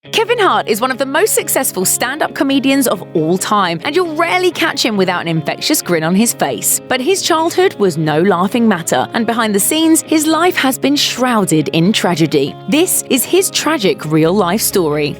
Kevin Hart is one of the most successful stand-up comedians of all time, and you'll rarely catch him without an infectious grin on his face. But his childhood was no laughing matter, and behind the scenes, his life has been shrouded in tragedy. This is his tragic real-life story.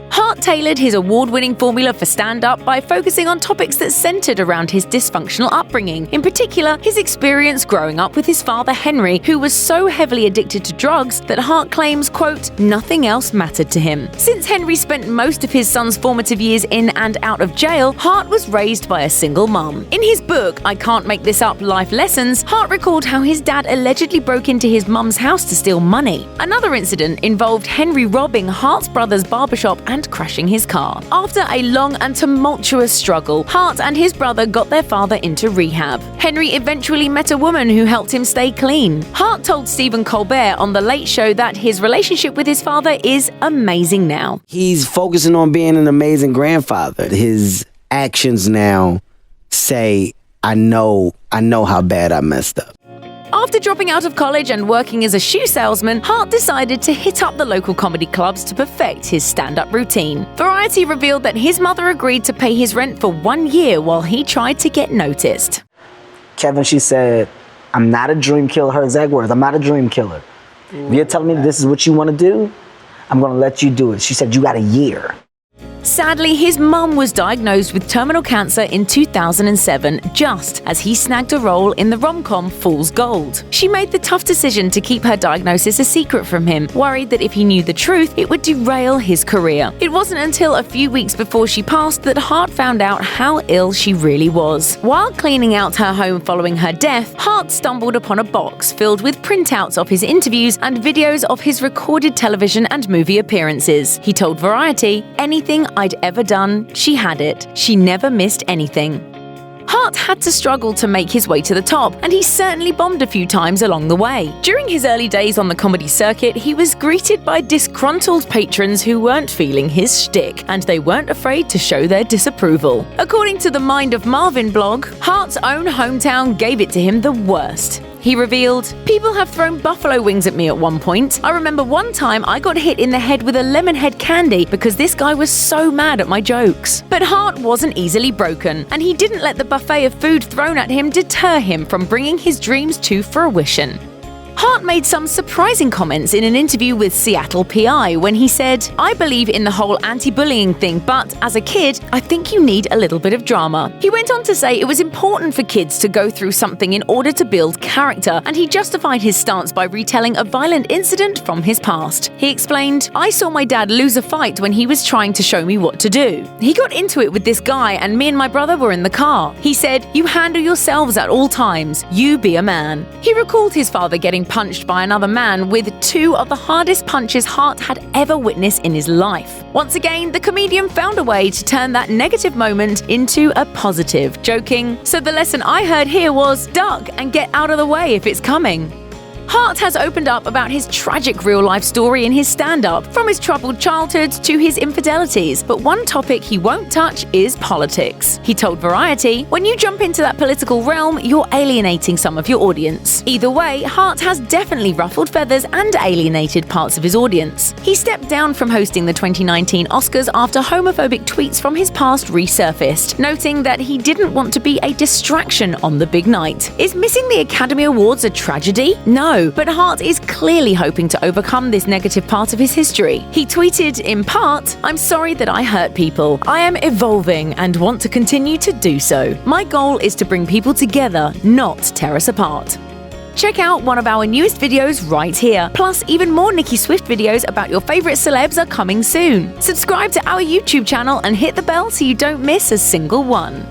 Hart tailored his award-winning formula for stand-up by focusing on topics that centered around his dysfunctional upbringing, in particular, his experience growing up with his father Henry, who was so heavily addicted to drugs that Hart claims, quote, nothing else mattered to him. Since Henry spent most of his son's formative years in and out of jail, Hart was raised by a single mom. In his book, I Can't Make This Up: Life Lessons, Hart recalled how his dad allegedly broke into his mum's house to steal money. Another incident involved Henry robbing Hart's brother's barbershop and crashing his car. After a long and tumultuous struggle, Hart and his brother got their father into rehab. Henry eventually met a woman who helped him stay clean. Hart told Stephen Colbert on The Late Show that his relationship with his father is amazing now. He's focusing on being an amazing grandfather. His actions now say, I know how bad I messed up. After dropping out of college and working as a shoe salesman, Hart decided to hit up the local comedy clubs to perfect his stand-up routine. Variety revealed that his mother agreed to pay his rent for 1 year while he tried to get noticed. Kevin, she said, I'm not a dream killer. Her exact words, I'm not a dream killer. If you're telling me this is what you want to do, I'm going to let you do it. She said, you got a year. Sadly, his mum was diagnosed with terminal cancer in 2007, just as he snagged a role in the rom-com Fool's Gold. She made the tough decision to keep her diagnosis a secret from him, worried that if he knew the truth, it would derail his career. It wasn't until a few weeks before she passed that Hart found out how ill she really was. While cleaning out her home following her death, Hart stumbled upon a box filled with printouts of his interviews and videos of his recorded television and movie appearances. He told Variety, anything I'd ever done, she had it. She never missed anything. Hart had to struggle to make his way to the top, and he certainly bombed a few times along the way. During his early days on the comedy circuit, he was greeted by disgruntled patrons who weren't feeling his shtick, and they weren't afraid to show their disapproval. According to the Mind of Marvin blog, Hart's own hometown gave it to him the worst. He revealed, people have thrown buffalo wings at me at one point. I remember one time I got hit in the head with a lemon head candy because this guy was so mad at my jokes. But Hart wasn't easily broken, and he didn't let the buffet of food thrown at him deter him from bringing his dreams to fruition. Hart made some surprising comments in an interview with Seattle PI when he said, I believe in the whole anti-bullying thing, but as a kid, I think you need a little bit of drama. He went on to say it was important for kids to go through something in order to build character, and he justified his stance by retelling a violent incident from his past. He explained, I saw my dad lose a fight when he was trying to show me what to do. He got into it with this guy and me and my brother were in the car. He said, you handle yourselves at all times. You be a man. He recalled his father getting punched by another man with two of the hardest punches Hart had ever witnessed in his life. Once again, the comedian found a way to turn that negative moment into a positive, joking, so the lesson I heard here was duck and get out of the way if it's coming. Hart has opened up about his tragic real-life story in his stand-up, from his troubled childhood to his infidelities, but one topic he won't touch is politics. He told Variety, when you jump into that political realm, you're alienating some of your audience. Either way, Hart has definitely ruffled feathers and alienated parts of his audience. He stepped down from hosting the 2019 Oscars after homophobic tweets from his past resurfaced, noting that he didn't want to be a distraction on the big night. Is missing the Academy Awards a tragedy? No. But Hart is clearly hoping to overcome this negative part of his history. He tweeted, in part, I'm sorry that I hurt people. I am evolving and want to continue to do so. My goal is to bring people together, not tear us apart. Check out one of our newest videos right here. Plus, even more Nicki Swift videos about your favorite celebs are coming soon. Subscribe to our YouTube channel and hit the bell so you don't miss a single one.